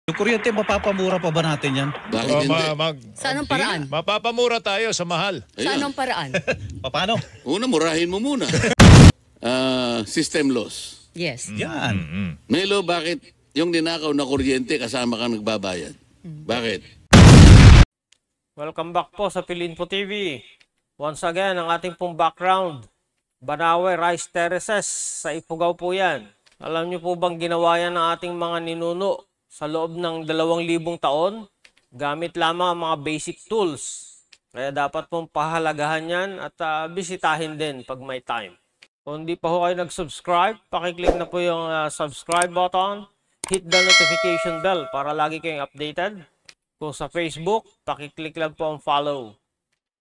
Yung kuryente, mapapamura pa ba natin yan? Bakit hindi? Sa anong paraan? Mapapamura tayo sa mahal. Sa Ayan. anong paraan? Paano? Una, murahin mo muna. System loss. Yes. Yan. Melo, bakit yung ninakaw na kuryente kasama kang nagbabayad? Bakit? Welcome back po sa Pilinpo TV. Once again, ang ating pong background, Banawe Rice Terraces, sa Ifugao po yan. Alam niyo po bang ginawa yan ng ating mga ninuno sa loob ng 2,000 taon? Gamit lamang ang mga basic tools. Kaya dapat pong pahalagahan yan at bisitahin din pag may time. Kung hindi pa ho kayo nag-subscribe, pakiclick na po yung subscribe button. Hit the notification bell para lagi kayong updated. Kung sa Facebook, pakiclick lang po ang follow.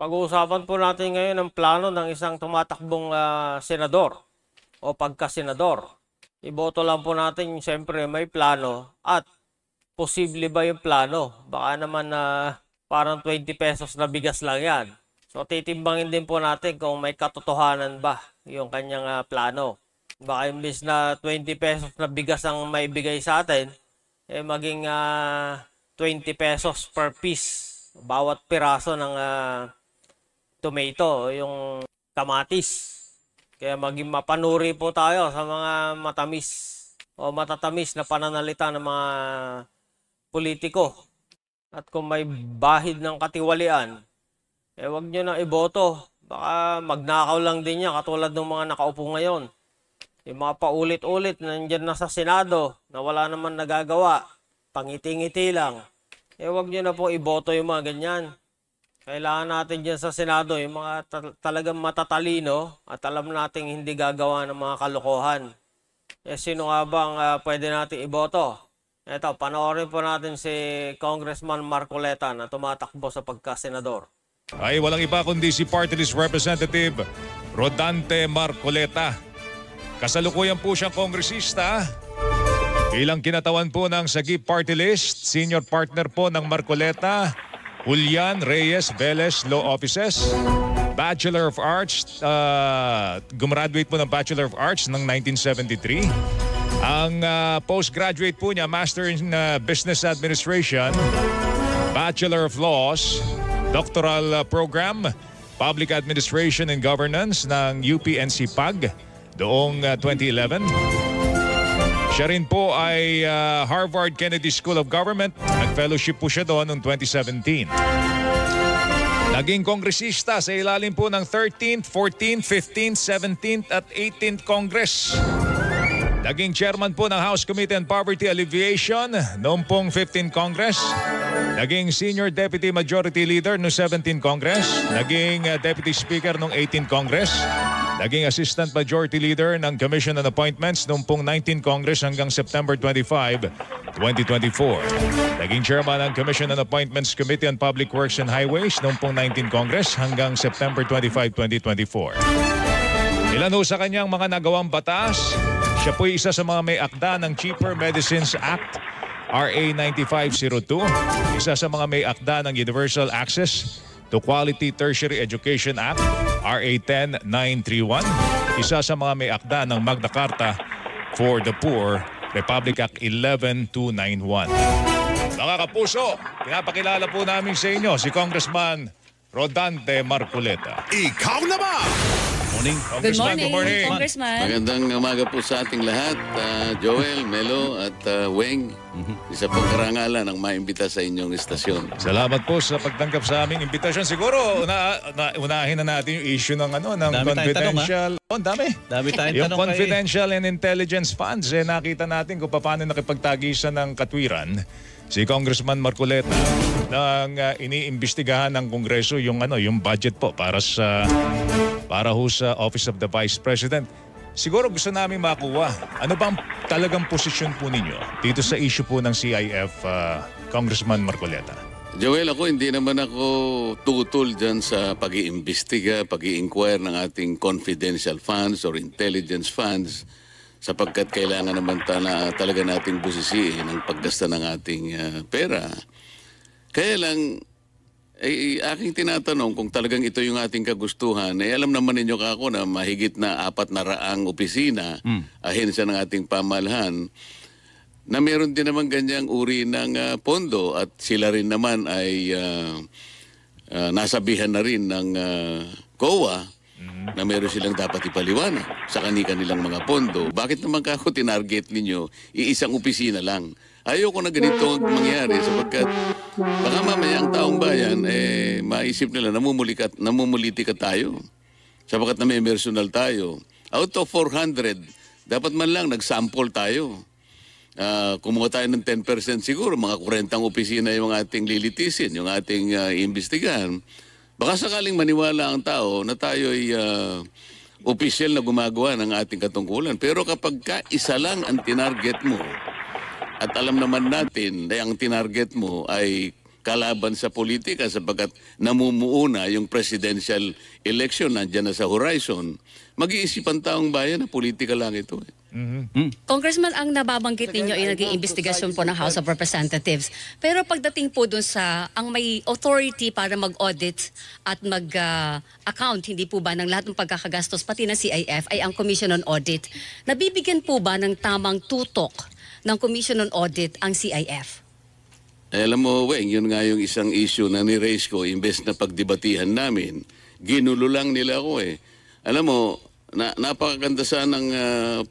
Pag-uusapan po natin ngayon ang plano ng isang tumatakbong senador o pagka-senador. Iboto lang po natin, siyempre may plano at posible ba yung plano? Baka naman parang 20 pesos na bigas lang yan. So titimbangin din po natin kung may katotohanan ba yung kanyang plano. Baka imbis na 20 pesos na bigas ang maibigay sa atin, maging 20 pesos per piece bawat piraso ng tomato, yung kamatis. Kaya maging mapanuri po tayo sa mga matamis o matatamis na pananalita ng mga politiko. At kung may bahid ng katiwalian, wag nyo na iboto. Baka magnakaw lang din niya katulad ng mga nakaupo ngayon. Yung mga paulit-ulit na nandyan na sa Senado na wala naman nagagawa, pangiti-ngiti lang. Wag nyo na po iboto yung mga ganyan. Kailangan natin dyan sa Senado yung mga talagang matatalino at alam nating hindi gagawa ng mga kalokohan. Sino nga bang pwede natin iboto? Ito, panoorin po natin si Congressman Marcoleta na tumatakbo sa pagka-senador. Ay walang iba kundi si Party List Representative Rodante Marcoleta. Kasalukuyan po siyang kongresista. Bilang kinatawan po ng Sagip Party List, senior partner po ng Marcoleta, Julian Reyes Velez Law Offices, Bachelor of Arts, gumraduate po ng Bachelor of Arts ng 1973. Ang postgraduate po niya, Master in Business Administration, Bachelor of Laws, Doctoral Program, Public Administration and Governance ng UP-NC-PAG noong 2011. Siya rin po ay Harvard Kennedy School of Government. Nag-fellowship po siya doon noong 2017. Naging kongresista sa ilalim po ng 13th, 14th, 15th, 17th at 18th Congress. Naging chairman po ng House Committee on Poverty Alleviation noong pong 15th Congress. Naging Senior Deputy Majority Leader noong 17th Congress. Naging Deputy Speaker noong 18th Congress. Naging Assistant Majority Leader ng Commission on Appointments noong pong 19th Congress hanggang September 25, 2024. Naging Chairman ng Commission on Appointments Committee on Public Works and Highways noong pong 19th Congress hanggang September 25, 2024. Ilan ho sa kanyang mga nagawang batas? Siya po'y isa sa mga may akda ng Cheaper Medicines Act, RA 9502. Isa sa mga may akda ng Universal Access to Quality Tertiary Education Act, RA 10931. Isa sa mga may akda ng Magna Carta for the Poor, Republic Act 11291. Mga kapuso, pinapakilala po namin sa inyo si Congressman Rodante Marcoleta. Ikaw na ba? Morning. Good Congressman, morning, Congressman. Magandang umaga po sa ating lahat. Joel, Melo at Weng. Isa pong karangalan ang maimbita sa inyong istasyon. Salamat po sa pagtanggap sa aming imbitasyon. Siguro, unahin na natin yung issue ng, ng Dami tayong confidential. Dami. Dami tayong Yung tanong confidential and intelligence funds, nakita natin kung paano nakipagtagisan ng katwiran si Congressman Marcoleta nang iniimbestigahan ng Kongreso yung budget po para ho sa Office of the Vice President. Siguro gusto namin makuha, ano bang talagang posisyon po ninyo dito sa issue po ng CIF, Congressman Marcoleta? Joel, hindi naman ako tutol dyan sa pag-iimbestiga, pag-i-inquire ng ating confidential funds or intelligence funds sapagkat kailangan naman talaga nating busisiin ang paggasta ng ating pera. Kaya lang, aking tinatanong kung talagang ito yung ating kagustuhan, alam naman ninyo kako na mahigit na 400 opisina, ahensya ng ating pamahalaan, na meron din naman ganyang uri ng pondo at sila rin naman ay nasabihan na rin ng COA na meron silang dapat ipaliwanag sa kanilang mga pondo. Bakit naman kako tinarget ninyo iisang opisina lang? Ayoko na ganito ang mangyari sapagkat baka mamaya ang taong bayan maisip nila namumuliti ka tayo sapagkat na may personal tayo. Out of 400, dapat man lang nag-sample tayo. Kumuha tayo ng 10% siguro, mga 40 opisina yung ating lilitisin, yung ating iimbestigahan. Baka sakaling maniwala ang tao na tayo ay opisyal na gumagawa ng ating katungkulan. Pero kapag isa lang ang tinarget mo, at alam naman natin na ang tinarget mo ay kalaban sa politika sapagkat namumuuna yung presidential election nandiyan na sa horizon, mag-iisip ang taong bayan na politika lang ito. Congressman, ang nababanggit ninyo ay naging investigasyon po ng House of Representatives. Pero pagdating po dun sa ang may authority para mag-audit at mag-account, hindi po ba ng lahat ng pagkakagastos pati ng CIF ay ang Commission on Audit. Nabibigyan po ba ng tamang tutok ng Commission on Audit ang CIF? Alam mo, Weng, yun nga yung isang issue na ni-raise ko, imbes na pagdebatihan namin, ginulo lang nila ako eh. Alam mo, napakaganda sanang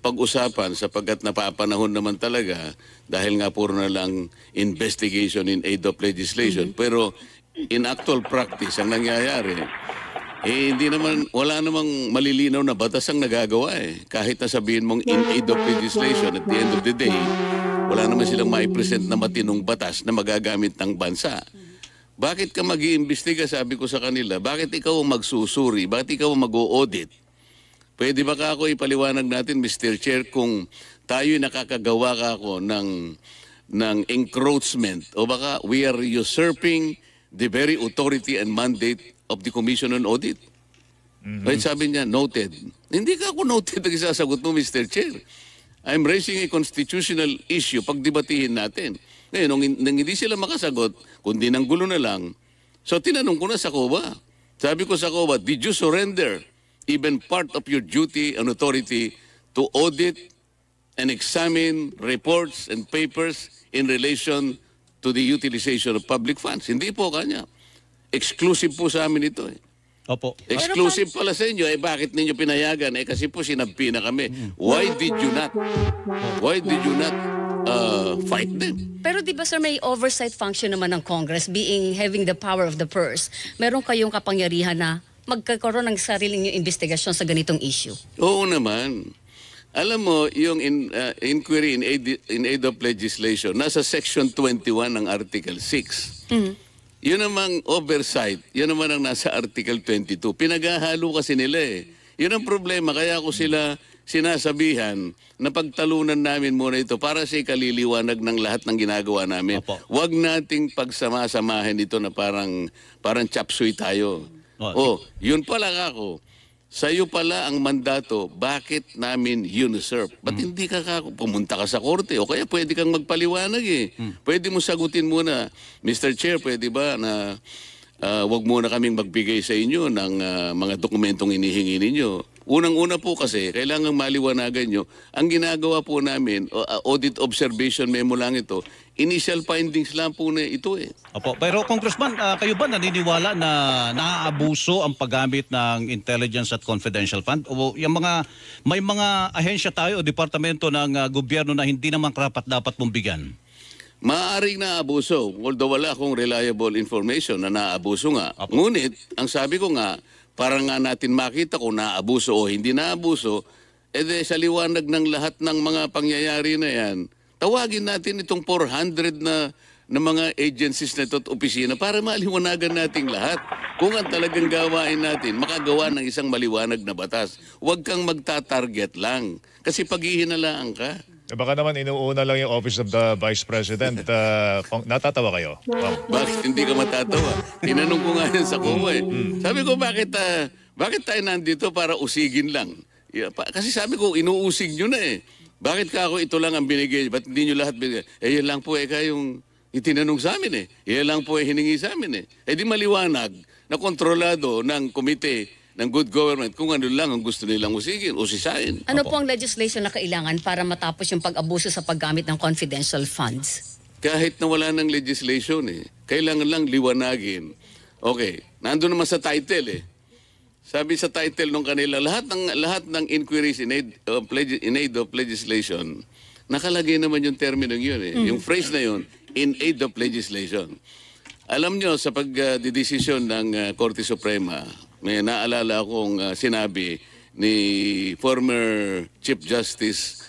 pag-usapan sapagkat napapanahon naman talaga dahil nga puro na lang investigation in aid of legislation. Pero in actual practice, ang nangyayari, hindi naman, wala namang malilinaw na batas ang nagagawa eh. Kahit na sabihin mong in aid of legislation, at the end of the day, wala naman silang mai-present na matinong batas na magagamit ng bansa. Bakit ka mag-iimbestiga, sabi ko sa kanila, bakit ikaw ang magsusuri, bakit ikaw ang mag-o-audit? Pwede ba ka ako ipaliwanag natin, Mr. Chair, kung tayo'y nakakagawa ka ako ng encroachment o baka we are usurping the very authority and mandate of the Commission on Audit? Right, sabi niya, noted. Hindi ka ako noted ang isasagot mo, Mr. Chair. I'm raising a constitutional issue pagdebatihin natin. Ngayon, nung hindi sila makasagot, kundi nang gulo na lang, so tinanong ko na sa COA. Sabi ko sa COA, did you surrender even part of your duty and authority to audit and examine reports and papers in relation to the utilization of public funds? Hindi po kanya. Exclusive po sa amin ito eh. Opo. Exclusive pala sa inyo, bakit ninyo pinayagan? Kasi po sinabpi na kami. Why did you not fight them? Pero di ba sir, may oversight function naman ng Congress having the power of the purse. Meron kayong kapangyarihan na magkakaroon ng sariling investigasyon sa ganitong issue. Oo naman. Alam mo, yung inquiry in aid of legislation, nasa Section 21 ng Article 6. Yun namang oversight, yun naman ang nasa Article 22. Pinaghahalo kasi nila eh. Yun ang problema, kaya ako sila sinasabihan na pagtalunan namin muna ito para sa ikaliliwanag ng lahat ng ginagawa namin. Opo. Huwag nating pagsama-samahin ito na parang chapsuy tayo. Yun pala ako. Sa'yo pala ang mandato, bakit namin usurp? Ba't hindi ka pumunta ka sa korte? O kaya pwede kang magpaliwanag eh. Pwede mo sagutin muna, Mr. Chair, pwede ba na wag muna kaming magbigay sa inyo ng mga dokumentong inihingi ninyo? Unang-una po kasi, kailangan maliwanagan nyo, ang ginagawa po namin, audit observation memo lang ito, initial findings lang po na ito eh. Opo. Pero Congressman, kayo ba naniniwala na naaabuso ang paggamit ng intelligence at confidential fund? O may mga ahensya tayo o departamento ng gobyerno na hindi naman dapat mong bigyan? Maaaring naabuso, although wala akong reliable information na naabuso nga. Ngunit, ang sabi ko nga, para nga natin makita kung naabuso o hindi naabuso, sa liwanag ng lahat ng mga pangyayari na yan, tawagin natin itong 400 na mga agencies na ito at opisina para maliwanagan nating lahat. Kung ang talagang gawain natin, makagawa ng isang maliwanag na batas. Huwag kang magta-target lang. Kasi paghihinalaan ka. Baka naman inuuna lang yung Office of the Vice President. Natatawa kayo? Wow. Bakit hindi ka matatawa? Tinanong ko nga yan sa COA eh. Sabi ko, bakit tayo nandito para usigin lang? Kasi sabi ko, inuusig nyo na eh. Bakit ka ako ito lang ang binigay? Ba't hindi nyo lahat binigay? Yan lang po kayong itinanong sa amin eh. Yan lang po hiningi sa amin eh. Di maliwanag na kontrolado ng komite ng good government kung ano lang ang gusto nilang usisain. Ano po ang legislation na kailangan para matapos yung pag-abuso sa paggamit ng confidential funds? Kahit na wala ng legislation kailangan lang liwanagin. Okay, nandun naman sa title Sabi sa title nung kanila, lahat ng inquiries in aid of legislation, nakalagay naman yung terminong yun Yung phrase na yun, in aid of legislation. Alam nyo, sa pagdidesisyon ng Korte Suprema, may naalala akong sinabi ni former Chief Justice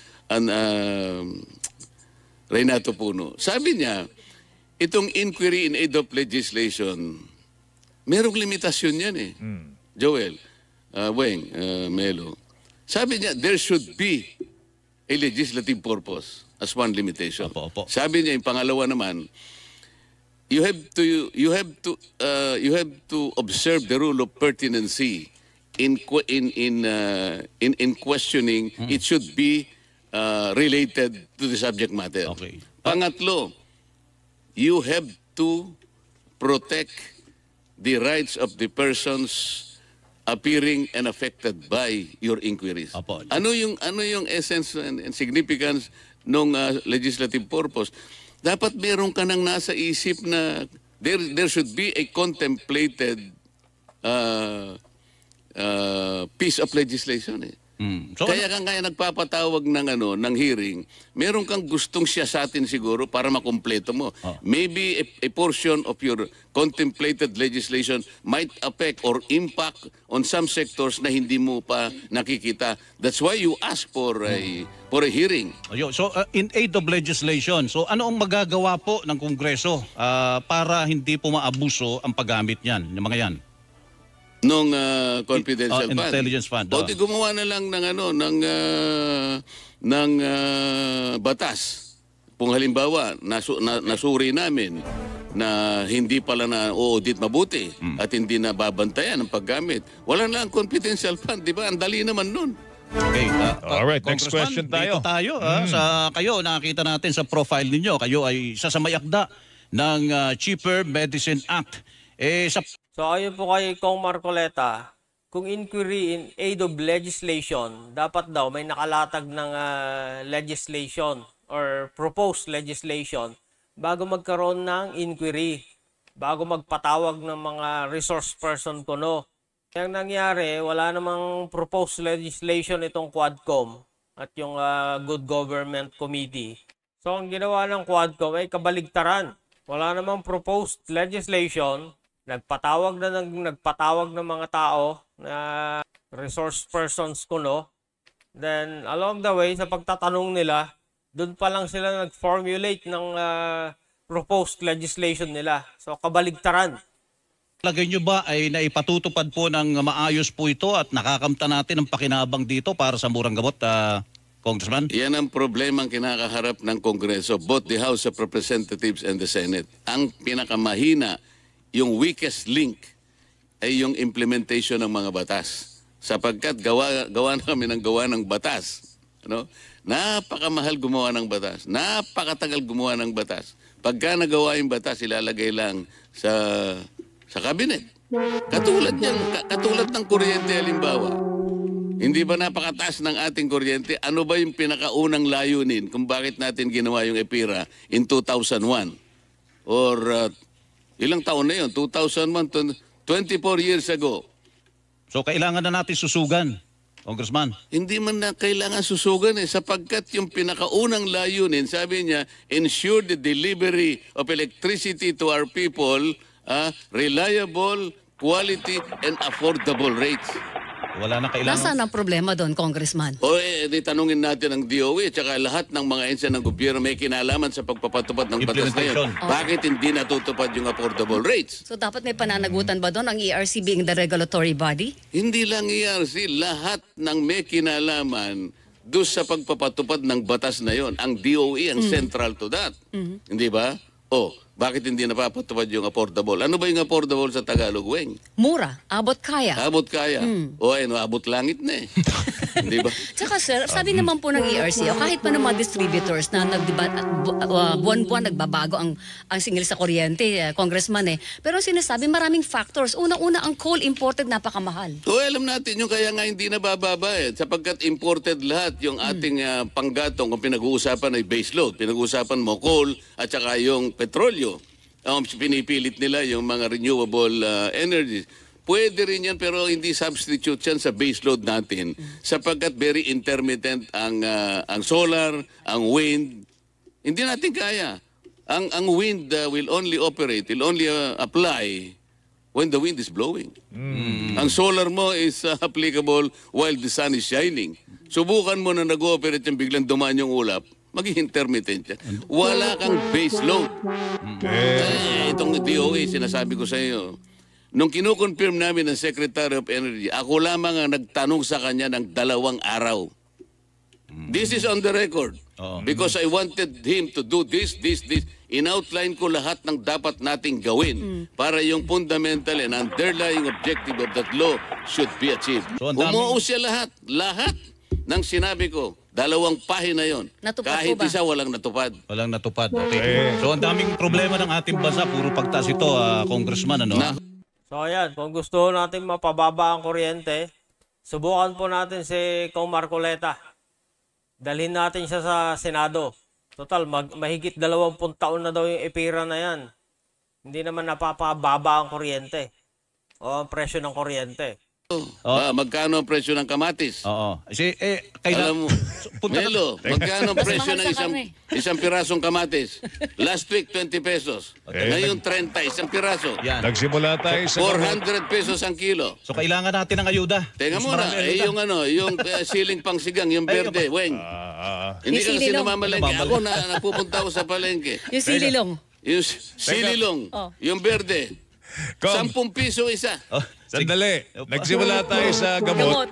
Renato Puno. Sabi niya, itong inquiry in aid of legislation, merong limitasyon yan Joel, Weng, Melo. Sabi niya, there should be a legislative purpose as one limitation. Opo. Sabi niya, yung pangalawa naman, you have to observe the rule of pertinency in questioning. It should be related to the subject matter. Okay. Pangatlo, you have to protect the rights of the persons appearing and affected by your inquiries. Opo. Ano yung essence and significance ng legislative purpose? Dapat meron ka nang nasa isip na there should be a contemplated piece of legislation So, kaya nagpapatawag ng hearing, meron kang gustong siyasatin siguro para makumpleto mo. Maybe a portion of your contemplated legislation might affect or impact on some sectors na hindi mo pa nakikita. That's why you ask for a hearing. So, in aid of legislation, so ano ang magagawa po ng Kongreso para hindi po maabuso ang paggamit niyan, yung mga yan? Nung confidential fund. Intelligence fund. O di gumawa na lang ng batas. Kung halimbawa nasuri namin na hindi pala na audit mabuti at hindi na babantayan ang paggamit. Wala na ang confidential fund, di ba? Ang dali naman nun. Okay. Alright, next Congressman, question tayo. Dito tayo. Kayo, nakakita natin sa profile ninyo. Kayo ay isa sa mayakda ng Cheaper Medicine Act. So ayon po kay Kong Marcoleta, kung inquiry in aid of legislation, dapat daw may nakalatag ng legislation or proposed legislation bago magkaroon ng inquiry, bago magpatawag ng mga resource person kuno. Yang nangyari, wala namang proposed legislation itong Quadcom at yung Good Government Committee. So ang ginawa ng Quadcom ay kabaligtaran. Wala namang proposed legislation. Nagpatawag ng mga tao na resource persons kuno. Then along the way sa pagtatanong nila, doon pa lang sila nag-formulate ng proposed legislation nila. So kabaligtaran. Lagay nyo ba ay naipatutupad po ng maayos po ito at nakakamta natin ang pakinabang dito para sa murang gamot, Congressman? Yan ang problemang kinakaharap ng Kongreso, both the House of Representatives and the Senate. Ang pinakamahina, yung weakest link ay yung implementation ng mga batas. Sapagkat gawa na kami ng batas. Napakamahal gumawa ng batas. Napakatagal gumawa ng batas. Pagka nagawa yung batas, ilalagay lang sa cabinet. Katulad ng kuryente halimbawa. Hindi ba napakataas ng ating kuryente? Ano ba yung pinakaunang layunin kung bakit natin ginawa yung EPIRA in 2001? Or ilang taon na yun? 2001, 24 years ago. So kailangan na natin susugan, Congressman. Hindi man na kailangan susugan sapagkat yung pinakaunang layunin, sabi niya, ensure the delivery of electricity to our people, reliable, quality, and affordable rates. Wala na kailangan. Nasaan ang problema doon, Congressman? Di tanungin natin ang DOE at saka lahat ng mga ensya ng gobyerno may kinalaman sa pagpapatupad ng batas na yun. Bakit hindi natutupad yung affordable rates? So dapat may pananagutan ba doon ang ERC being the regulatory body? Hindi lang ERC, lahat ng may kinalaman doon sa pagpapatupad ng batas na yon. Ang DOE ang central to that. Hindi ba? Bakit hindi napapatupad yung affordable? Ano ba yung affordable sa Tagalog, Weng? Mura, abot kaya. Abot kaya. Abot langit na Di ba? Tsaka sir, sabi naman po ng ERC, o kahit pa ng mga distributors na buwan-buwan nagbabago ang singil sa kuryente, congressman Pero sinasabi maraming factors. Una-una, ang coal imported napakamahal. So alam natin yung kaya nga hindi nabababa sapagkat imported lahat yung ating panggatong kung pinag-uusapan ay base load. Pinag-uusapan mo coal at saka yung petrolyo. Pinipilit nila yung mga renewable energies. Pwede rin yan pero hindi substitute yan sa base load natin sapagkat very intermittent ang solar, ang wind. Hindi natin kaya. Ang wind will only operate, will only apply when the wind is blowing. Ang solar mo is applicable while the sun is shining. Subukan mo na nag-ooperate yung biglang dumaan yung ulap, maging intermittent yan. Wala kang base load. Itong DOE, sinasabi ko sa iyo, nung kinukonfirm namin ng Secretary of Energy, ako lamang ang nagtanong sa kanya ng 2 araw. This is on the record. Because I wanted him to do this. In-outline ko lahat ng dapat nating gawin para yung fundamental and underlying objective of that law should be achieved. So, ang daming- Umuo siya lahat. Lahat ng sinabi ko. 2 pahina yon. Natupad Kahit po ba? isa walang natupad. Walang natupad. Okay. So ang daming problema ng ating bansa, puro pagtaas ito, Congressman, ano? So ayan, kung gusto natin mapababa ang kuryente, subukan po natin si Kong Marcoleta. Dalhin natin siya sa Senado. Total, mahigit 20 taon na daw yung epira na yan. Hindi naman napapababa ang kuryente o ang presyo ng kuryente. Magkano ang presyo ng kamatis? Oo. Kasi, Alam mo, Melo, magkano ang presyo ng Mas mahal sa isang pirasong kamatis? Last week, 20 pesos. Ngayon, 30, isang piraso. Yan. Nagsimula tayo sa 400 pesos ang kilo. So kailangan natin ng ayuda. Teka Mas muna, marami ayuda. yung siling pangsigang, yung berde, weng. Hindi Yung ka kasi sililong. namamalengke. Ako napupunta ako sa palengke. Yung sililong. Yung sililong, yung berde. 10 piso isa. Sandali. Nagsimula tayo sa gamot.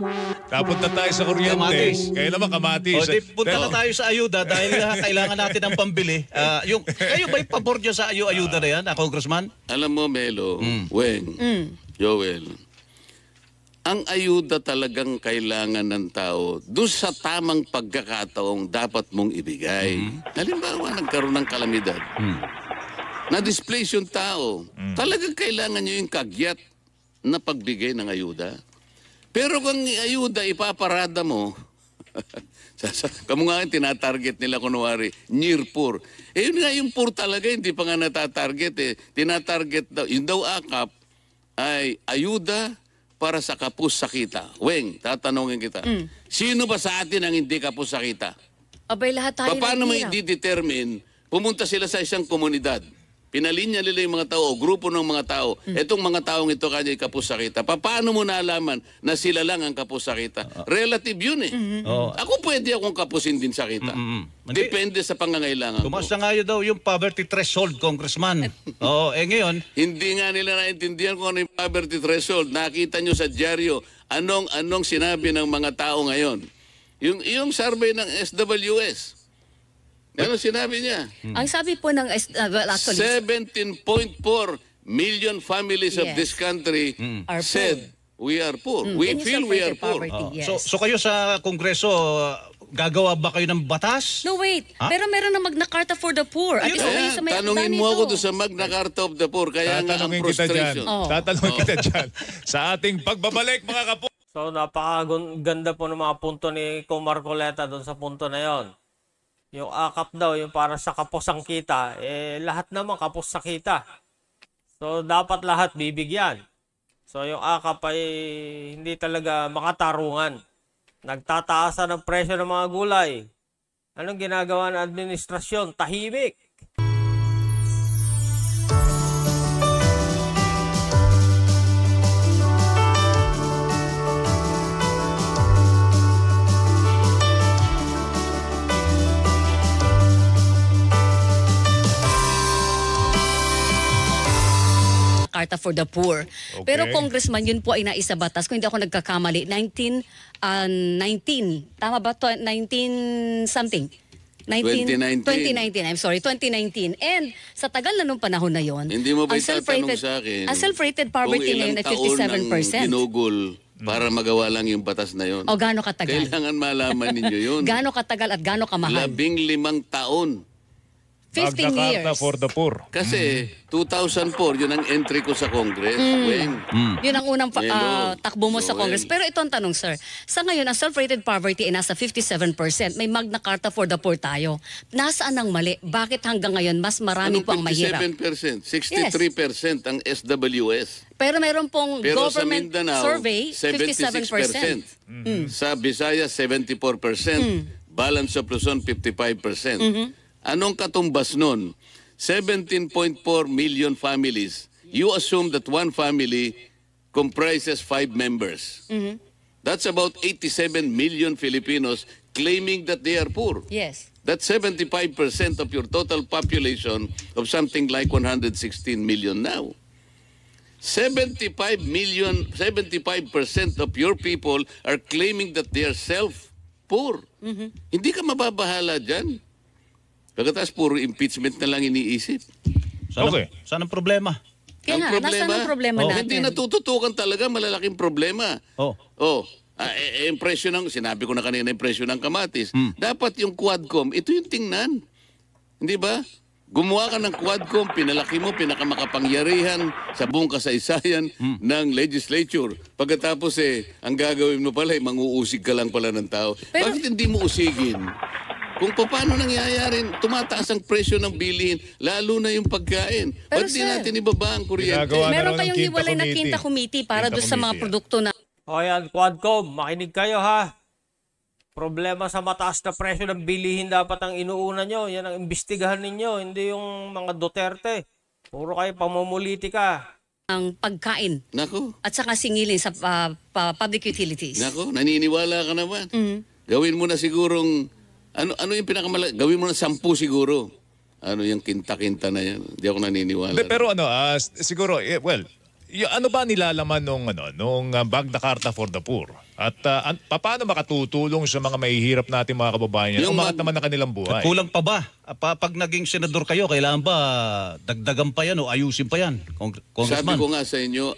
Napunta tayo sa kuryente. Kamatis. Kaya naman kamatis. O, di, punta na tayo sa ayuda dahil kailangan natin ng pambili. Kayo ba'y pabor nyo sa ayuda na yan, Congressman? Alam mo, Melo, Weng, Joel, ang ayuda talagang kailangan ng tao doon sa tamang pagkakataong dapat mong ibigay. Halimbawa, nagkaroon ng kalamidad. Na-displace yung tao. Talagang kailangan nyo yung kagyat na pagbigay ng ayuda. Pero kung ayuda ipaparada mo, kamo nga tinatarget nila kunwari, near poor. Yun nga yung poor talaga, hindi pa nga natatarget Tinatarget daw, yun daw akap ay ayuda para sa kapus sakita. Weng, tatanungin kita. Sino ba sa atin ang hindi kapus sakita? Abay, lahat tayo Paano mo naghihirap. i-determine? Pumunta sila sa isang komunidad. Pinalinya nila yung mga tao, o grupo ng mga tao. Etong mga taong ito kanya kapusakita. Paano mo nalaman na sila lang ang kapusakita? Relative yun Oo. Ako pwede akong kapusin din sakita. Depende sa pangangailangan Tumaas ko. na nga yun daw yung poverty threshold, Congressman. Oo, ngayon, Hindi nga nila naintindihan kung ano yung poverty threshold. Nakita nyo sa dyaryo, anong sinabi ng mga tao ngayon. Yung survey ng SWS. Ano sinabi niya? Ang sabi po ng, well, actually, 17.4 million families of Yes. this country Are said we are poor. We And feel we are poor. poverty, yes. so kayo sa Kongreso, gagawa ba kayo ng batas? No, wait. Ha? Pero meron na Magna Carta for the Poor. At isa kayo Kaya, sa may tanungin dami mo ako ito. doon sa Magna Carta of the Poor. Kaya nga ang Tatanungin kita dyan. frustration. Tatanungin kita dyan. Sa ating pagbabalik, mga kapo. So napakaganda po ng mga punto ni Kong Marcoleta doon sa punto na yon. Yung akap daw, yung para sa kapos ang kita, lahat naman kapos sa kita. So dapat lahat bibigyan. So yung akap ay hindi talaga makatarungan. Nagtataasan ng presyo ng mga gulay. Anong ginagawa ng administrasyon? Tahimik. Carta for the Poor. Okay. Pero Congressman, yun po ay naisa batas. Kung hindi ako nagkakamali, 19, tama ba? 19 something? 2019. 2019, I'm sorry, 2019. And sa tagal na nung panahon na yon, Hindi mo ba ang itatanong sa akin ang self-rated poverty kung ngayon ilang ay taon nang 57%. ginugol para magawa lang yung batas na yon. O gaano katagal? Kailangan malaman ninyo yun. Gaano katagal at gaano kamahal? 15 taon. 15 Magna years. Carta for the Poor. Kasi 2004, yun ang entry ko sa Congress. Weng. Yun ang unang Hello. takbo mo sa Joel. Congress. Pero ito ang tanong, sir. Sa ngayon, ang self-rated poverty ay nasa 57%. May Magna Carta for the Poor tayo. Nasaan ang mali? Bakit hanggang ngayon mas marami Anong po ang mahirap? 57%? 63% ang SWS. Pero meron pong Pero sa government Mindanao, survey, 76%. 57%. Sa Visayas, 74%. Balance of Luzon, 55%. Anong katumbas nun? 17.4 million families. You assume that one family comprises 5 members. That's about 87 million Filipinos claiming that they are poor. Yes. That's 75% of your total population of something like 116 million now. 75% of your people are claiming that they are self-poor. Hindi ka mababahala dyan. Pagkatapos puro impeachment na lang iniisip. Okay. Ano Saan ang problema? Kaya nga, nasaan ang problema natin? Hindi natututukan talaga, malalaking problema. Oh. Yung presyo ng, sinabi ko na kanina, yung presyo ng kamatis. Dapat yung Quadcom, ito yung tingnan. Hindi ba? Gumawa ka ng Quadcom, pinalaki mo, pinakamakapangyarihan sa buong kasaysayan ng legislature. Pagkatapos ang gagawin mo pala, manguusig ka lang pala ng tao. Pero- Bakit hindi mo usigin? Kung paano nangyayari, tumataas ang presyo ng bilihin, lalo na yung pagkain. Pero Ba't di sir, natin ibabaan kuryente? Ginagawa na Meron raw ng kayong Quinta hiwalay na Committee. Quinta Committee para Quinta doon sa mga Committee, produkto na O yan, Quadcom, makinig kayo ha. Problema sa mataas na presyo ng bilihin dapat ang inuuna nyo. Yan ang imbestigahan ninyo, hindi yung mga Duterte. Puro kayo pamumulitika. ang pagkain Nako, at saka singilin sa public utilities. nako, naniniwala ka naman. Gawin mo na sigurong, ano yung pinakamalaki? Gawin mo na 10 siguro. Ano yung kinta-kinta na yan? Hindi ako naniniwala. Hindi, pero siguro, ano ba nilalaman nung Magna Carta for the Poor? At paano makatutulong sa mga mahihirap natin mga kababayan yan? Yung Umangat naman na kanilang buhay. Kulang pa ba? Pag naging senador kayo, kailangan ba dagdagan pa yan o ayusin pa yan? Sabi Congressman. ko nga sa inyo,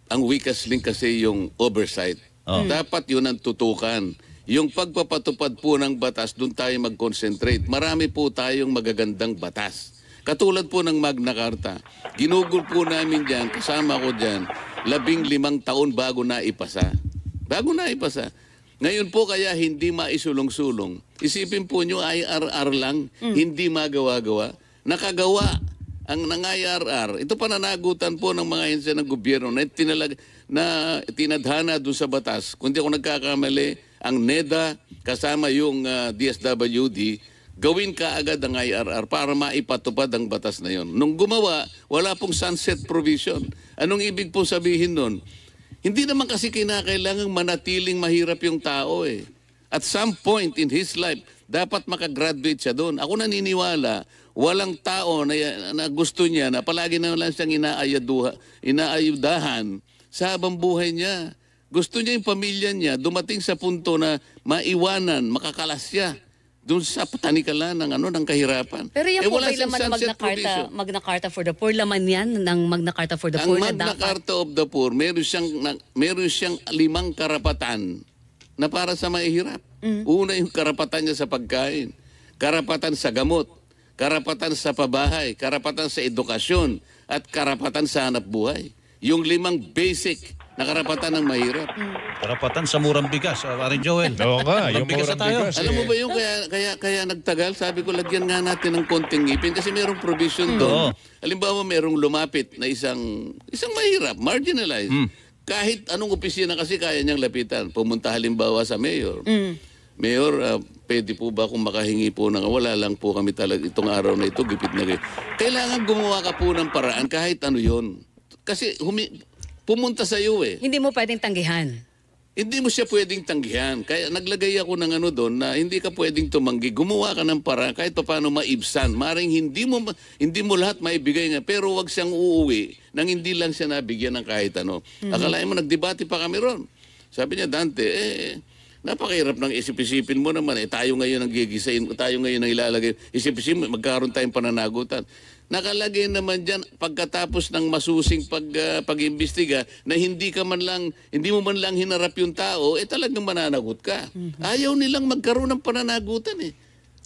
ang weakest link kasi yung oversight. Dapat yun ang tutukan. Yung pagpapatupad po ng batas, doon tayo mag-concentrate. Marami po tayong magagandang batas. Katulad po ng Magna Carta. Ginugol po namin dyan, kasama ko dyan, 15 taon bago na ipasa. Bago na ipasa. Ngayon po kaya hindi maisulong-sulong. Isipin po nyo, IRR lang, hindi magawa-gawa. Nakagawa ang IRR. Ito pananagutan po ng mga ahensya ng gobyerno na tinadhana doon sa batas. Kung di ako nagkakamali, ang NEDA kasama yung DSWD, gawin ka agad ang IRR para maipatupad ang batas na yon. Nung gumawa, wala pong sunset provision. Anong ibig po sabihin nun? Hindi naman kasi kinakailangang manatiling mahirap yung tao eh. At some point in his life, dapat makagraduate siya doon. Ako naniniwala, walang tao na gusto niya na palagi na lang siyang inaayudahan sa habang buhay niya. Gusto niya yung pamilya niya dumating sa punto na maiwanan, makakalas siya doon sa panikalan ng kahirapan. Pero yan po wala ba siyang laman ng sunset provision. Magna Carta for the Poor? Laman yan ng Magna Carta for the Poor Ang na Magna dapat. Carta of the Poor, meron siyang 5 karapatan na para sa mahihirap. Una yung karapatan niya sa pagkain, karapatan sa gamot, karapatan sa pabahay, karapatan sa edukasyon, at karapatan sa hanap buhay. Yung 5 basic na karapatan ng mahirap. Karapatan sa murang bigas. Arin Joel. Oo nga, yung bigas na murang tayo. bigas. Alam mo ba yung kaya nagtagal? Sabi ko, lagyan nga natin ng konting ngipin kasi merong provision doon. Halimbawa, merong lumapit na isang mahirap, marginalized. Kahit anong opisina kasi kaya niyang lapitan. Pumunta halimbawa sa mayor. Mayor, pwede po ba kung makahingi po ng wala lang po kami talaga itong araw na ito, gipit na gipit. Kailangan gumawa ka po ng paraan kahit ano yon. Kasi pumunta sa iyo eh. Hindi mo pwedeng tanggihan. Hindi mo siya pwedeng tanggihan. Kaya naglagay ako ng doon na hindi ka pwedeng tumanggi. Gumawa ka ng paraan kahit paano maibsan. Maring hindi mo lahat maibigay nga pero wag siyang uuwi nang hindi lang siya nabigyan ng kahit ano. Akalain mo nagdebate pa kami ron. Sabi niya, Dante, napakahirap ng isip-isipin mo naman. Tayo ngayon ang gigisain, tayo ngayon ang ilalagay. Isip-isipin, magkaroon tayong pananagutan. nakalagay naman dyan pagkatapos ng masusing pag-imbestiga na hindi mo man lang hinarap yung tao, talagang mananagot ka. Ayaw nilang magkaroon ng pananagutan eh.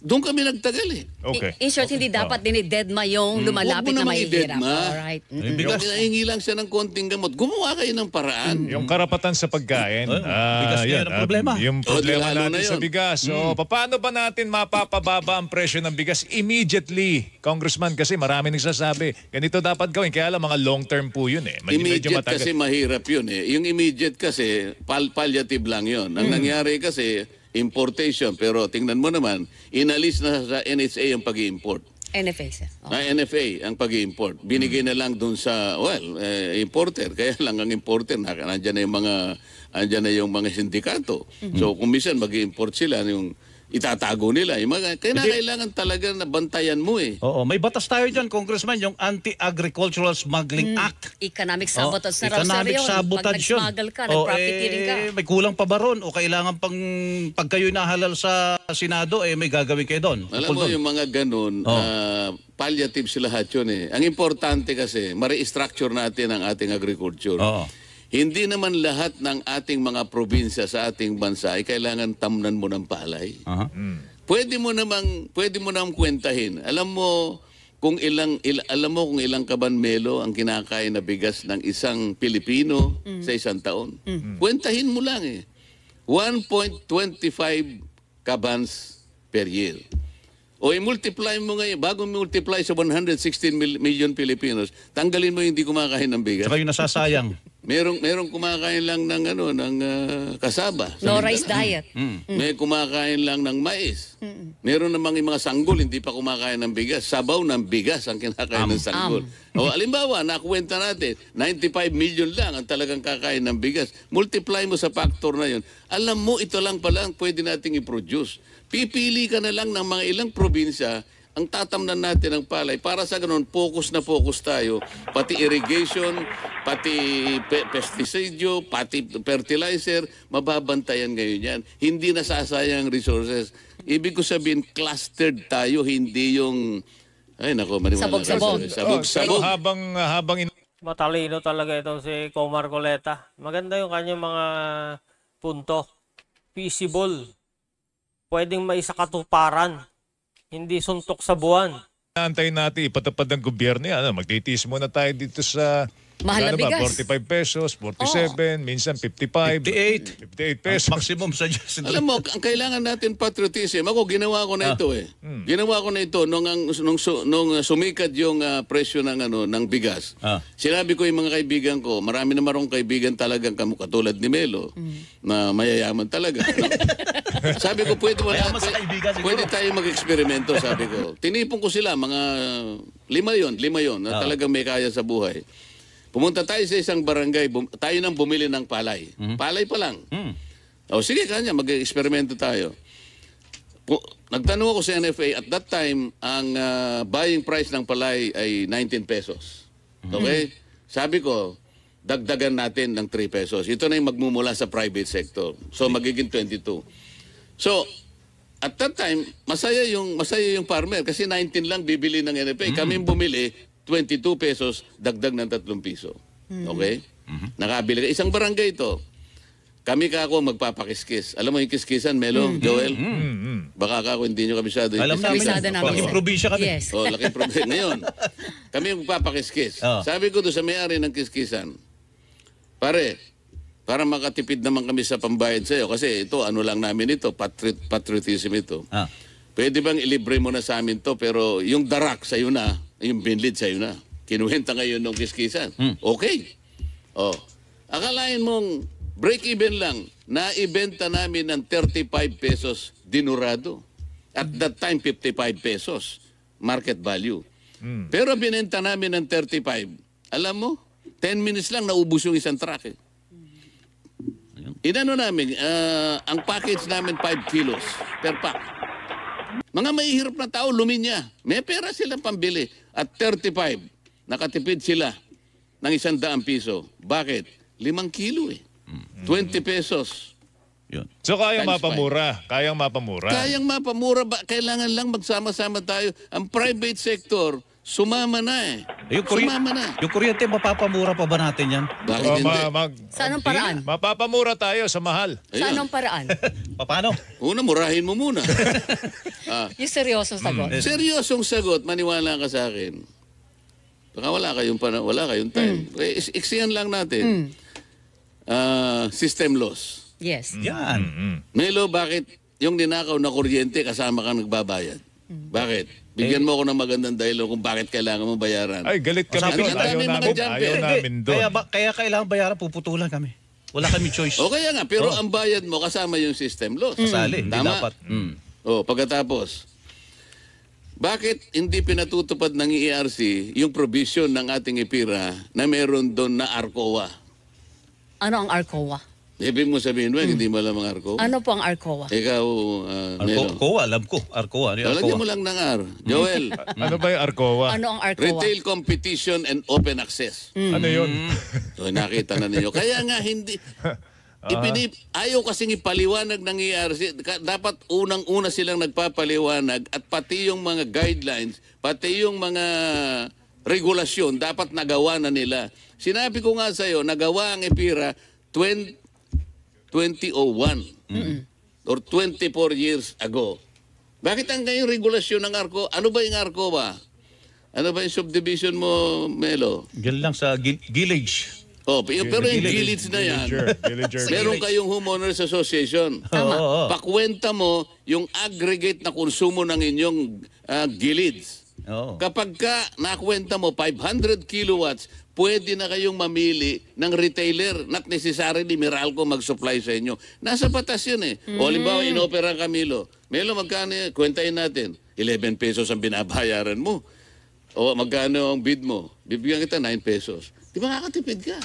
Doon kami nagtagal eh. Okay. In short, hindi dapat dinidedma yung lumalapit na Huwag mo namang mahihirap. idedma. Alright. Bigas. Hinahingi lang siya ng konting gamot. Gumawa kayo ng paraan. Yung karapatan sa pagkain. bigas yan, yan ang problema. Yung problema lalo na natin sa yun. bigas. So, paano ba natin mapapababa ang presyo ng bigas immediately? Congressman, kasi marami nagsasabi, ganito dapat gawin. Kaya lang mga long term po yun eh. Medyo Immediate matagal. kasi mahirap yun eh. Yung immediate kasi, palliative lang yun. Ang nangyari kasi, importation. Pero tingnan mo naman, inalis na sa NHA ang pag-i-import. NFA, sir. Oh. NFA ang pag-i-import. Binigay na lang dun sa, importer. Kaya lang ang importer, nandyan na yung mga sindikato. So kung minsan mag-i-import sila, yung itatago nila. Kailangan talaga na bantayan mo eh. Oo, may batas tayo dyan, Congressman, yung Anti-Agricultural Smuggling Act. Economic sabotage na raw, sir, Economic yun. Pag sabotage yun. nag-smuggle ka, nag-profiteering ka. May kulang pa ba ron? O kailangan pag kayo'y nahalal sa Senado, may gagawin kayo doon? Alam mo, yung mga ganun, palliative sila lahat yun eh. Ang importante kasi, ma-restructure natin ang ating agriculture. Oo. Hindi naman lahat ng ating mga probinsya sa ating bansa ay kailangan tamnan mo ng palay. Aha. Pwede mo namang kwentahin. Alam mo kung ilang kabanmelo ang kinakain na bigas ng isang Pilipino sa isang taon. Kwentahin mo lang eh. 1.25 kabans per year. O i-multiply mo ngayon, bago multiply sa 116 million Filipinos, tanggalin mo yung hindi kumakain ng bigas. Saka yung nasasayang. Merong kumakain lang ng kasaba. No rice diet. May kumakain lang ng mais. Meron namang mga sanggol hindi pa kumakain ng bigas. Sabaw ng bigas ang kinakain ng sanggol. O alimbawa, nakuwenta natin, 95 million lang ang talagang kakain ng bigas. Multiply mo sa factor na yun. Alam mo, ito lang pala ang pwede nating i-produce. Pipili ka na lang ng mga ilang probinsya ang tatamnan natin ng palay para sa ganun, focus tayo. Pati irrigation, pati pesticide, pati fertilizer, mababantayan ngayon yan. Hindi nasasayang resources. Ibig ko sabihin, clustered tayo, hindi yung... Ay, nako, maniwala. Sabog-sabog. Pero Sabog-sabog. habang Matalino talaga ito si Comar Coleta. Maganda yung kanyang mga punto. Feasible. Pwedeng maisakatuparan. Hindi suntok sa buwan. inaantay natin ipatupad ng gobyerno yan, magtitiis muna tayo dito sa Mahal na ano ba, bigas. 45 pesos, 47, minsan 55, 58 pesos. Maximum sa Diyos. Alam mo, ang kailangan natin patriotism. Ako, ginawa ko na ito eh. Ginawa ko na ito nung sumikat yung presyo ng bigas. Sinabi ko yung mga kaibigan ko, marami na marong kaibigan talagang katulad ni Melo, na mayayaman talaga. Sabi ko, Mayaman sa kaibigan siguro. pwede tayo mag-eksperimento, sabi ko. Tinipon ko sila, mga lima yon na talagang may kaya sa buhay. Pumunta tayo sa isang barangay, tayo nang bumili ng palay. Palay pa lang. O sige, kanya, mag-eksperimento tayo. Nagtanong ako sa NFA, at that time, ang buying price ng palay ay 19 pesos. Okay? Sabi ko, dagdagan natin ng 3 pesos. Ito na yung magmumula sa private sector. So, magiging 22. So, at that time, masaya yung farmer kasi 19 lang bibili ng NFA. Kami bumili, 22 pesos, dagdag ng 3 piso. Okay? Nakabili ka. Isang barangay ito. Kami kako magpapakiskis. Alam mo yung kiskisan, Melo, Joel? Baka kako hindi nyo kabisado yung Alam namin. kiskisan. Kabisado namin. Laking probinsya kami. Yes. Oh, laking problema. Ngayon, kami magpapakiskis. Sabi ko doon sa may-ari ng kiskisan, pare, para makatipid naman kami sa pambayad sa'yo, kasi ito, ano lang namin ito, patriotism ito. Pwede bang ilibre mo na sa amin to, pero yung darak sa'yo na, yung binlid sa'yo na. Kinuwenta ngayon ng kiskisan. Okay. Oh. Akalain mong break-even lang, naibenta namin ng 35 pesos dinurado. At that time, 55 pesos market value. Pero binenta namin ng 35. Alam mo, 10 minutes lang naubos yung isang truck eh. Inano namin, ang package namin 5 kilos per pack. Mga mahihirap na tao, luminya. May pera silang pambili. At 35, nakatipid sila ng 100 piso. Bakit? 5 kilo eh. 20 pesos. Yun. So kayang Times mapamura. Kayang mapamura. Kayang mapamura ba? Kailangan lang magsama-sama tayo. Ang private sector, sumama na eh. Sumama na. Yung kuryente, mapapamura pa ba natin yan? Bakit hindi? Sa anong paraan? Mapapamura tayo sa mahal. Sa Ayun. anong paraan? Paano? Una, murahin mo muna. Yung seryosong sagot. Seryosong sagot, maniwala ka sa akin. Baka wala kayong time. Iksiyan lang natin. System loss. Yes. Yan. Melo, bakit yung ninakaw na kuryente kasama ka nagbabayad? Bakit? Bigyan mo ako ng magandang dahilan kung bakit kailangan mo bayaran. Ay, galit kami Sabi doon. nga, dami mga jumper. Ayaw namin doon. Kaya kailangan bayaran, puputulan kami. Wala kami choice. O kaya nga, pero ang bayad mo kasama yung system loss. Kasali, hindi Tama? dapat. O, pagkatapos, bakit hindi pinatutupad ng ERC yung provision ng ating IPIRA na meron doon na ARCOA? Ano ang ARCOA? Ibig mo sabihin, hindi mo alam ang ARCOA? Ano po ang ARCOA? Ikaw, Melo. Arcoa, alam ko. Arcoa. Ano yung Lagyan Arcoa? mo lang ng R. Joel, Ano ba yung Arcoa? Ano ang ARCOA? Retail Competition and Open Access. Ano yun? So, nakita na ninyo. Kaya nga, hindi... ayaw kasing ipaliwanag ng ERC. Dapat unang-una silang nagpapaliwanag at pati yung mga guidelines, pati yung mga regulasyon, dapat nagawa na nila. Sinabi ko nga sa'yo, nagawa ang EPIRA 2001 or 24 years ago. Bakit ang ngayong regulasyon ng ARCO? Ano ba yung ARCO ba? Ano ba yung subdivision mo, Melo? Diyan lang sa village. Pero yung village na yan, Villager. meron kayong homeowners association. Oo. Pakwenta mo yung aggregate na konsumo ng inyong gilids. Oo. Kapag ka nakwenta mo 500 kilowatts, pwede na kayong mamili ng retailer. Not necessarily Meralco mag-supply sa inyo. Nasa batas yun eh. O halimbawa, inopera ka Melo. Melo, magkano yan? Kwentahin natin. 11 pesos ang binabayaran mo. O magkano ang bid mo? Bibigyan kita 9 pesos. Di ba kakatipid ka?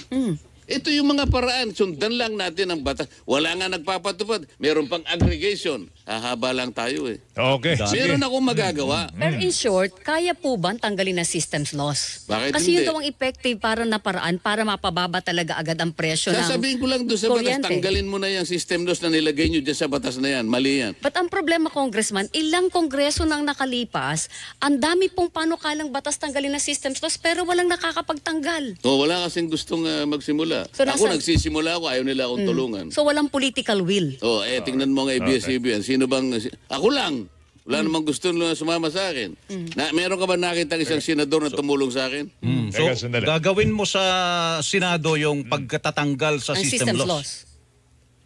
Ito yung mga paraan. Sundan lang natin ang batas. Wala nga nagpapatupad. Meron pang aggregation. Hahaba lang tayo eh. Okay, sige. Meron akong magagawa. Pero in short, kaya po ba tanggalin ng systems loss? Bakit Kasi hindi? yun daw ang effective para na paraan para mapababa talaga agad ang presyo ng Sasabihin ko lang doon sa batas, kuryente. tanggalin mo na yung system loss na nilagay nyo dyan sa batas na yan. Mali yan. But ang problema, Congressman, ilang kongreso nang nakalipas, ang dami pong panukalang batas tanggalin ng systems loss pero walang nakakapagtanggal. O, wala kasing gustong magsimula. So, Ako nasa- nagsisimula ako, ayaw nila akong tulungan. So walang political will. O, tingnan mo ang ABS-CBN. Sino bang... Ako lang. Wala namang gusto na sumama sa akin. Meron ka ba nakita isang senador na tumulong sa akin? So, Teka, sandali. gagawin mo sa Senado yung pagkatatanggal sa Ang system systems loss. loss.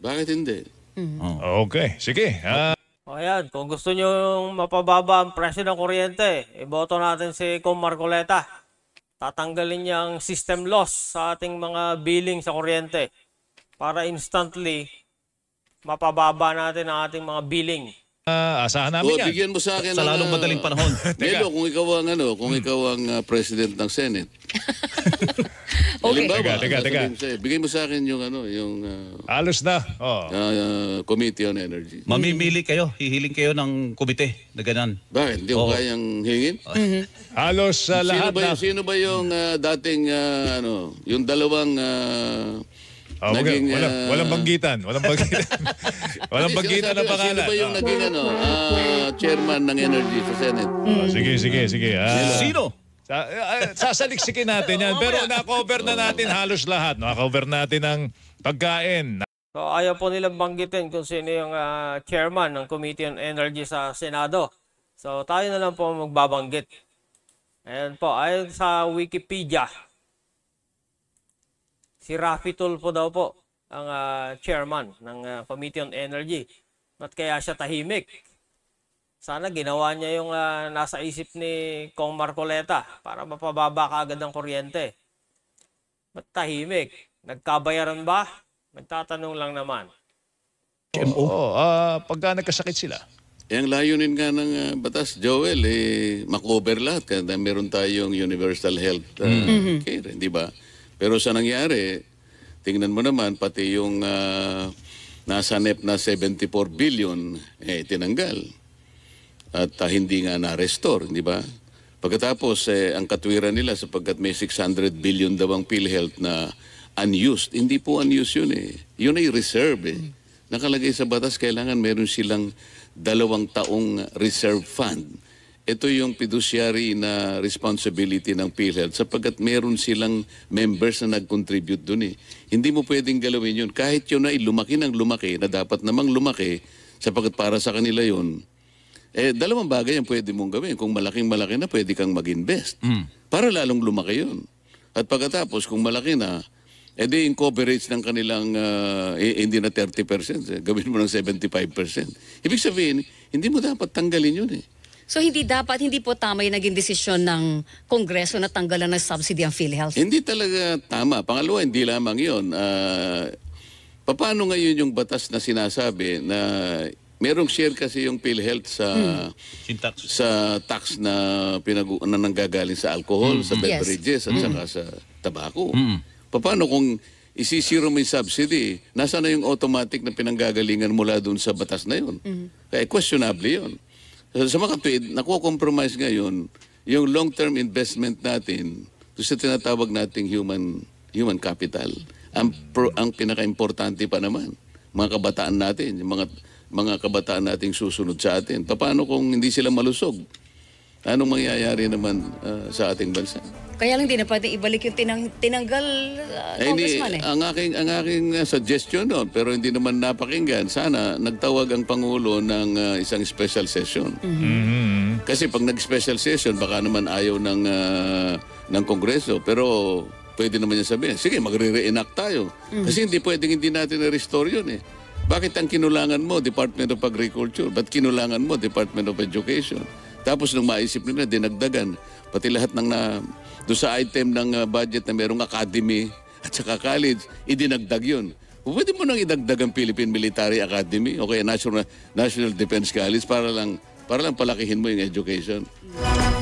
Bakit hindi? Okay, sige. O ayan, kung gusto nyo mapababa ang presyo ng kuryente, iboto natin si Kong Marcoleta. Tatanggalin niya ang system loss sa ating mga billing sa kuryente para instantly mapababa natin ang ating mga billing. Asahan O, namin yan. bigyan mo sa akin Sa lalong madaling panahon. Melo, kung ikaw ang president ng Senate. Halimbawa, Teka. sasabihin sa'yo, bigay mo sa akin yung Alos na. Oh. Committee on Energy. Mamimili kayo, hihiling kayo ng komite na ganan. Bakit? Hindi ko kayang hingin? Halos sa lahat na. Sino ba yung dating, yung dalawang naging... Walang banggitan. Walang banggitan. Walang banggitan na pangalan. Sino ba yung naging chairman ng Energy sa Senate? Sige. Sino? Sasaliksikin natin yan. Pero na-cover na natin halos lahat. Na-cover natin ang pagkain. So ayaw po nilang banggitin kung sino yung chairman ng Committee on Energy sa Senado. So tayo na lang po magbabanggit. Ayan po, ayon sa Wikipedia, si Raffy Tulfo daw po ang chairman ng Committee on Energy. Ba't kaya siya tahimik? Sana ginawa niya yung nasa isip ni Kong Marcoleta para mapababa kaagad ang kuryente. Ba't tahimik? Nagkabayaran ba? Magtatanong lang naman. Oo, pagka nagkasakit sila. Ang layunin nga ng batas, Joel, makover lahat. Kaya meron tayong universal health care, di ba? Pero sa nangyari, tingnan mo naman, pati yung nasa NEP na 74 billion, tinanggal. At hindi nga na-restore, di ba? Pagkatapos, ang katwiran nila sapagkat may 600 billion daw ang PhilHealth na unused. Hindi po unused yun eh. Yun ay reserve eh. Nakalagay sa batas, kailangan meron silang 2 taong reserve fund. ito yung fiduciary na responsibility ng PhilHealth sapagkat meron silang members na nag-contribute dun eh. Hindi mo pwedeng galawin yun. Kahit yun ay lumaki ng lumaki, na dapat namang lumaki, sapagkat para sa kanila yun, dalawang bagay ang pwede mong gawin. Kung malaking-malaki na, pwede kang mag-invest. Para lalong lumaki yun. At pagkatapos, kung malaki na, edi yung coverage ng kanilang, hindi na 30%, gawin mo ng 75%. Ibig sabihin, hindi mo dapat tanggalin yun eh. So hindi po tama yung naging desisyon ng Kongreso na tanggalan ng subsidy ang PhilHealth? Hindi talaga tama. Pangalawa, hindi lamang yun. Paano ngayon yung batas na sinasabi na merong share kasi yung PhilHealth Syntax. sa tax na na nanggagaling sa alcohol, sa beverages at saka sa tabako. Paano kung isisiro mo yung subsidy, nasa na yung automatic na pinanggagalingan mula dun sa batas na yun? Kaya questionable yun. Sa mga kapatid, nakukompromise ngayon yung long-term investment natin sa tinatawag nating human capital. Ang pinaka-importante pa naman, mga kabataan natin, yung mga kabataan nating susunod sa atin. Paano kung hindi sila malusog? Anong mangyayari naman sa ating bansa? Kaya lang din na pwede ibalik yung tinanggal congressman eh. Ang aking suggestion doon, pero hindi naman napakinggan, sana nagtawag ang Pangulo ng isang special session. Kasi pag nag-special session, baka naman ayaw ng Kongreso, pero pwede naman niya sabihin, sige, magre-reenact tayo. Kasi hindi pwedeng hindi natin na-restore yun eh. Bakit ang kinulangan mo, Department of Agriculture? Ba't kinulangan mo, Department of Education? Tapos nung maisip nila, dinagdagan. Pati lahat ng doon sa item ng budget na merong academy at saka college, idinagdag yun. Pwede mo nang idagdag ang Philippine Military Academy o kaya National Defense College para lang palakihin mo yung education.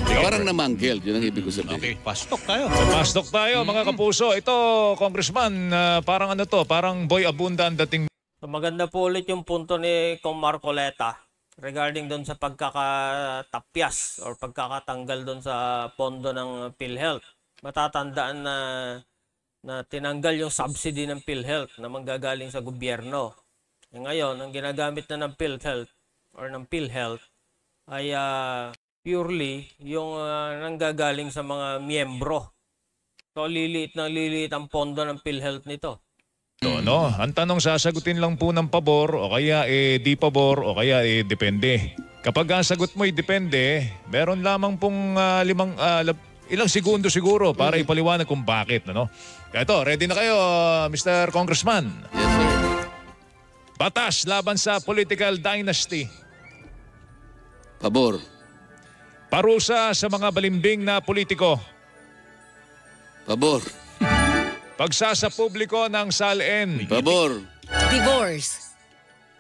Parang namanggel, yun ang ibig ko sabihin. Okay, pastok tayo. Pastok tayo mga kapuso. Ito, Congressman, parang ano to, parang Boy Abunda ang dating. So, maganda po ulit yung punto ni Kong Marcoleta regarding doon sa pagkakatapyas or pagkakatanggal doon sa pondo ng PhilHealth. Matatandaan na tinanggal yung subsidy ng PhilHealth na manggagaling sa gobyerno. Ngayon, ang ginagamit na ng PhilHealth or ng PhilHealth ay purely yung nanggagaling sa mga miyembro. So liliit ang pondo ng PhilHealth nito. No? Ang tanong, sasagutin lang po ng pabor o kaya di pabor o kaya depende. Kapag ang sagot mo depende, meron lamang pong ilang segundo siguro para ipaliwanag kung bakit. Ano? Kaya ito, ready na kayo, Mr. Congressman? Yes, sir. Batas laban sa political dynasty. Pabor. Parusa sa mga balimbing na politiko. Pabor. Pagsasapubliko ng SALN. Pabor. Divorce.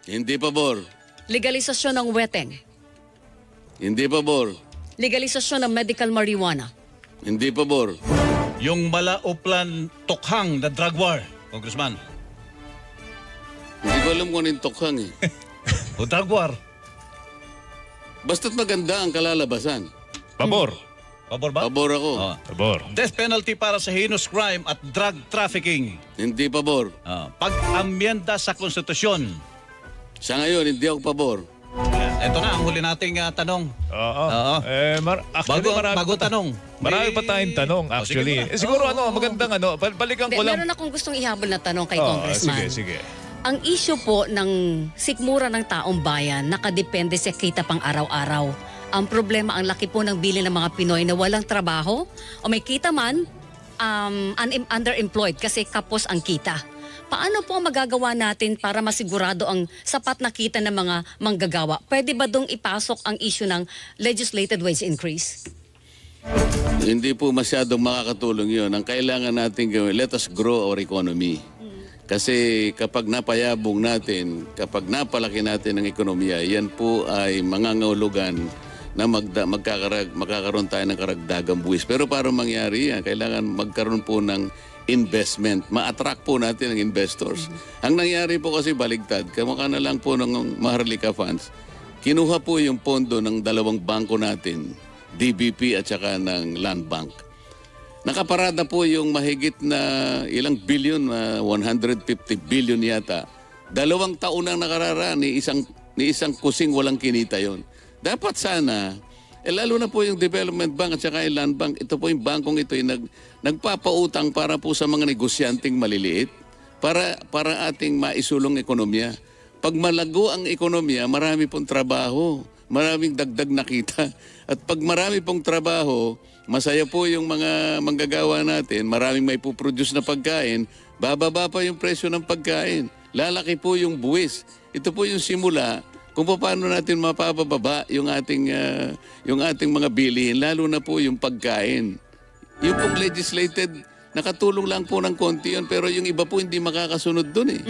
Hindi pabor. Legalisasyon ng weteng. Hindi pabor. Legalisasyon ng medical marijuana. Hindi pabor. Yung Malauplan Tokhang na drug war, Congressman. Hindi ko alam kung ano yung tokhang eh. O drug war. Basta't maganda ang kalalabasan. Pabor. Pabor ba? Pabor ako. Oh. Pabor. Death penalty para sa heinous crime at drug trafficking. Hindi pabor. Pag-amyenda sa konstitusyon. Sa ngayon, hindi ako pabor. Ito na ang huli nating tanong. Oo. Oo. Actually, Bago tanong. Marami pa tayong tanong actually. sige ba? Siguro magandang balikan ko lang. Meron akong gustong ihabol na tanong kay Oo, Congressman. sige. Ang issue po ng sikmura ng taong bayan nakadepende sa kita pang araw-araw. Ang problema, ang laki po ng bili ng mga Pinoy na walang trabaho o may kita man, underemployed kasi kapos ang kita. Paano po ang magagawa natin para masigurado ang sapat na kita ng mga manggagawa? Pwede ba dong ipasok ang issue ng legislated wage increase? Hindi po masyadong makakatulong yun. Ang kailangan natin gawin, let us grow our economy. Kasi kapag napayabong natin, kapag napalaki natin ang ekonomiya, yan po ay mangangahulugan na magkakaroon tayo ng karagdagang buwis. Pero para mangyari yan, kailangan magkaroon po ng investment. Ma-attract po natin ang investors. Ang nangyari po kasi baligtad, kamukha na lang po ng Maharlika Funds, kinuha po yung pondo ng dalawang bangko natin, DBP at saka ng Land Bank. Nakaparada po yung mahigit na ilang bilyon, 150 billion yata. 2 taon nang nakararaan, ni isang kusing walang kinita yon. Dapat sana lalo na po yung Development Bank at saka yung Land Bank, ito po yung bangkong ito yung nagpapautang para po sa mga negosyanteng maliliit para ating maisulong ekonomiya. Pag malago ang ekonomiya, marami pong trabaho, maraming dagdag na kita. At pag marami pong trabaho, masaya po yung mga manggagawa natin, maraming may puproduce na pagkain, bababa pa yung presyo ng pagkain. Lalaki po yung buwis. Ito po yung simula kung paano natin mapapababa yung ating mga bilihin, lalo na po yung pagkain. Yung pong legislated, nakatulong lang po ng konti yun, pero yung iba po hindi makakasunod dun eh.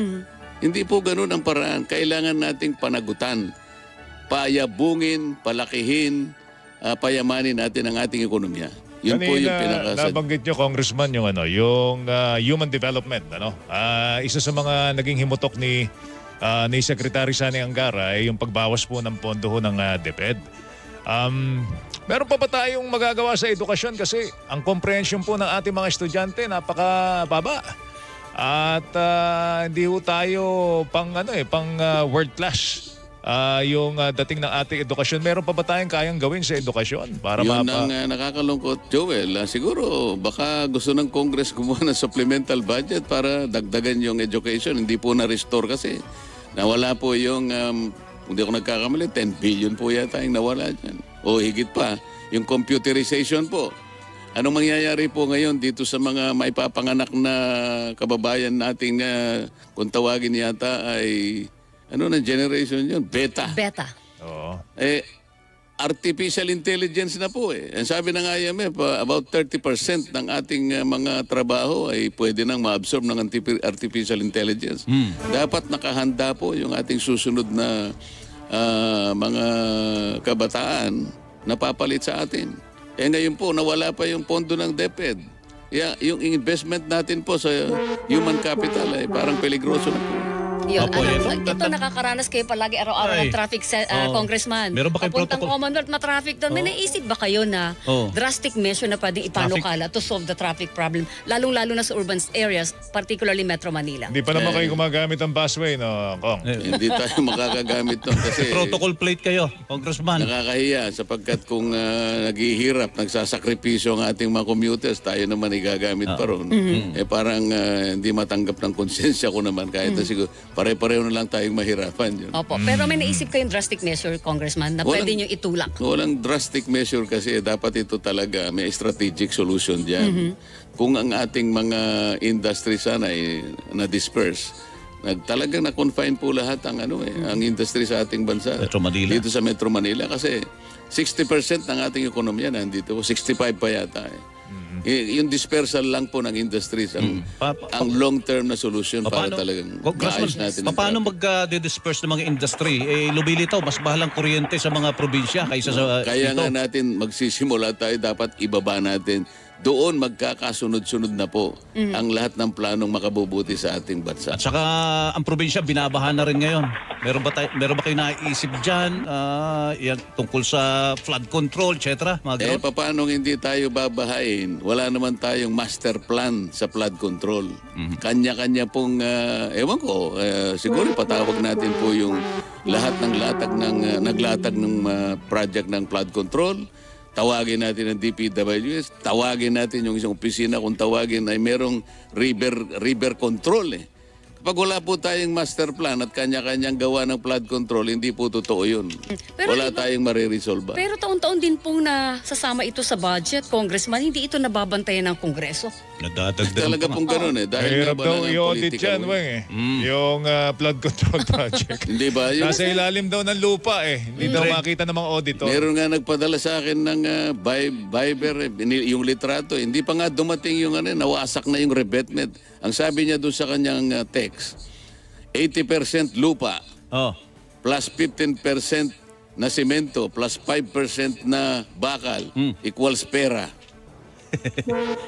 Hindi po ganun ang paraan. Kailangan nating panagutan, payabungin, palakihin, payamanin natin ang ating ekonomiya. Yun po yung nabanggit nyo, Congressman, yung human development. Isa sa mga naging himutok ni Secretary Sani Angara ay yung pagbawas po ng pondo ng DepEd. Meron pa ba tayong magagawa sa edukasyon kasi ang comprehension po ng ating mga estudyante napakababa. At hindi po tayo pang world class yung dating ng ating edukasyon. Meron pa ba tayong kayang gawin sa edukasyon para yun ang nakakalungkot, Joel. Siguro baka gusto ng Congress gumawa ng supplemental budget para dagdagan yung education. Hindi po na-restore kasi nawala po yung hindi ako nagkakamali, 10 billion po yata yung nawala dyan. O higit pa, yung computerization po. Anong mangyayari po ngayon dito sa mga maipapanganak na kababayan nating kung tawagin yata ay generation yun? Beta. Oo. Artificial intelligence na po eh. Ang sabi ng IMF, about 30% ng ating mga trabaho ay pwede nang ma-absorb ng artificial intelligence. Dapat nakahanda po yung ating susunod na mga kabataan na papalit sa atin. Ngayon po, nawala pa yung pondo ng DepEd. Yung investment natin po sa human capital ay parang peligroso na po. Yun, Opo, ito nakakaranas kayo palagi araw-araw ng traffic Congressman. Meron ba kayong Papuntang protocol? Commonwealth na traffic doon. May naisip ba kayo na drastic measure na pwedeng ipanukala to solve the traffic problem? Lalong-lalo na sa urban areas, particularly Metro Manila. Hindi pa naman kayo gumagamit ng busway, no, Kong? Hindi tayo makakagamit nun kasi Protocol plate kayo, Congressman. nakakahiya sapagkat kung naghihirap, nagsasakripisyo ang ating mga commuters, tayo naman igagamit pa ron. Parang hindi matanggap ng konsensya ko naman kahit na siguro pare-pareho na lang tayong mahirapan yun. Opo, pero may naisip kayong drastic measure, Congressman, na pwede nyo itulak? Walang drastic measure kasi dapat ito talaga may strategic solution dyan. Kung ang ating mga industry sana ay na-disperse, talagang na-confine po lahat ang ang industry sa ating bansa. Metro Manila. Dito sa Metro Manila kasi 60% ng ating ekonomiya nandito. 65 pa yata eh. Yung dispersal lang po ng industries ang long-term na solution para talagang maayos natin. Paano mag-disperse ng mga industry? Lumilitaw, mas bahalang kuryente sa mga probinsya kaysa sa Kaya dito. nga natin magsisimula tayo, dapat ibaba natin. Doon magkakasunod-sunod na po ang lahat ng planong makabubuti sa ating bansa. At saka ang probinsya binabaha na rin ngayon. Meron ba kayo naisip dyan yan, tungkol sa flood control, etc.? Paano hindi tayo babahain? Wala naman tayong master plan sa flood control. Kanya-kanya pong, ewan ko, siguro patawag natin po yung lahat ng naglatag ng project ng flood control. Tawagin natin ang DPWS, tawagin natin yung isang opisina kung tawagin ay merong river control eh. Kapag wala po tayong master plan at kanya-kanyang gawa ng flood control, hindi po totoo yun. Pero Wala tayong mariresolve. Pero taon-taon din pong nasasama ito sa budget, Congressman. Hindi ito nababantayan ng Kongreso. Nadadagdagan Talaga pa pong ganun eh. Dahil Mahirap nga ba daw ng i-audit politika yan, mo? Weng eh. Yung flood control project. Hindi ba? Yun, Nasa ilalim daw ng lupa eh. Hindi daw makita ng mga auditor. meron nga nagpadala sa akin ng Viber, yung litrato. Hindi pa nga dumating yung nawasak na yung revetment. Ang sabi niya doon sa kanyang text, 80% lupa, plus 15% na simento, plus 5% na bakal, equals pera.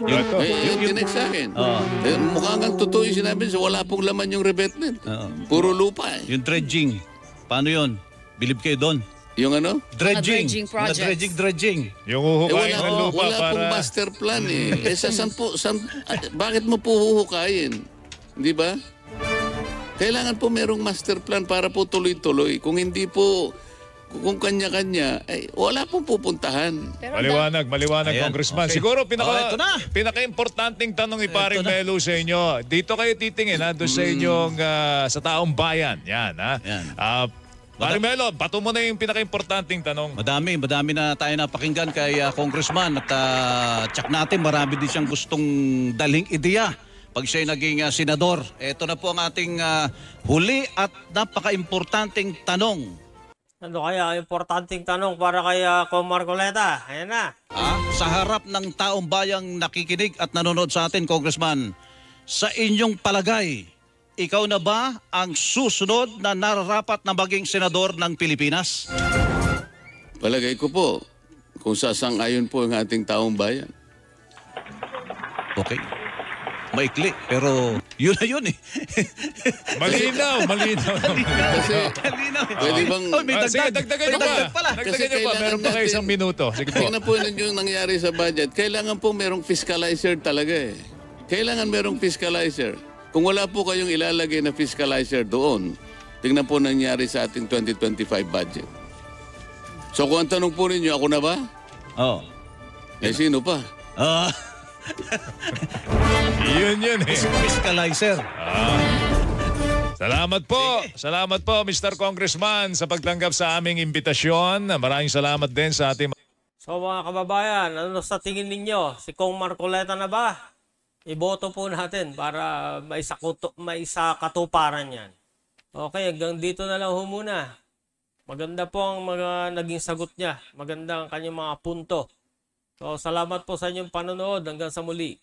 Yung tinext sa akin. Mukhang ang totoo yung sinabi niya, wala pong laman yung revetment. Puro lupa eh. Yung dredging, paano yun? Bilib kayo doon? Yung ano? Dredging. dredging projects. Dredging. Yung huhukayin ng lupa wala pong para... master plan eh. Bakit mo po huhukayin? Di ba? Kailangan po merong master plan para po tuloy-tuloy. Kung kung kanya-kanya, ay wala pong pupuntahan. Pero Maliwanag, Ayan, Congressman. okay. Siguro Ito na. pinaka-importanteng tanong ni Paring Ito na. Melo sa inyo. Dito kayo titingin ha, doon sa inyong sa taong bayan. Yan ha. Yan. Paring Melo, bato mo na yung pinaka-importanteng tanong. Madami na tayo napakinggan kay Congressman at tsak natin marami din siyang gustong daling ideya pag siya'y naging senador. Ito na po ang ating huli at napaka-importanteng tanong. Ano kaya importanteng tanong para kay Kong Marcoleta? Ayan na. Sa harap ng taong bayang nakikinig at nanonood sa atin, Congressman, sa inyong palagay, ikaw na ba ang susunod na nararapat na maging senador ng Pilipinas? Palagay ko po, kung sasang-ayon po ang ating taong bayan. Okay. Maikli, pero yun na yun eh. Malinaw. Kasi Kalinaw eh. pwede bang... Oh, may Sige, dagdag. dagdagan May nyo pa. dagdag pala. Dagdagan nyo pa. kailangan Meron pa kayo natin- isang minuto. Sige po. Tingnan po ninyo yung nangyari sa budget. Kailangan po merong fiscalizer talaga eh. Kailangan merong fiscalizer. Kung wala po kayong ilalagay na fiscalizer doon, tingnan po nangyari sa ating 2025 budget. So kung ang tanong po ninyo, ako na ba? Oh. Eh sino pa? Yun eh. Fiscalizer. Salamat po, Mr. Congressman, sa pagtanggap sa aming imbitasyon. Maraming salamat din sa ating... So mga kababayan, ano sa tingin ninyo? Si Kong Marcoleta na ba? Iboto po natin para maisakatuparan yan. Okay, hanggang dito na lang ho muna. Maganda po ang mga naging sagot niya. Maganda ang kanyang mga punto. So salamat po sa inyong panonood. Hanggang sa muli.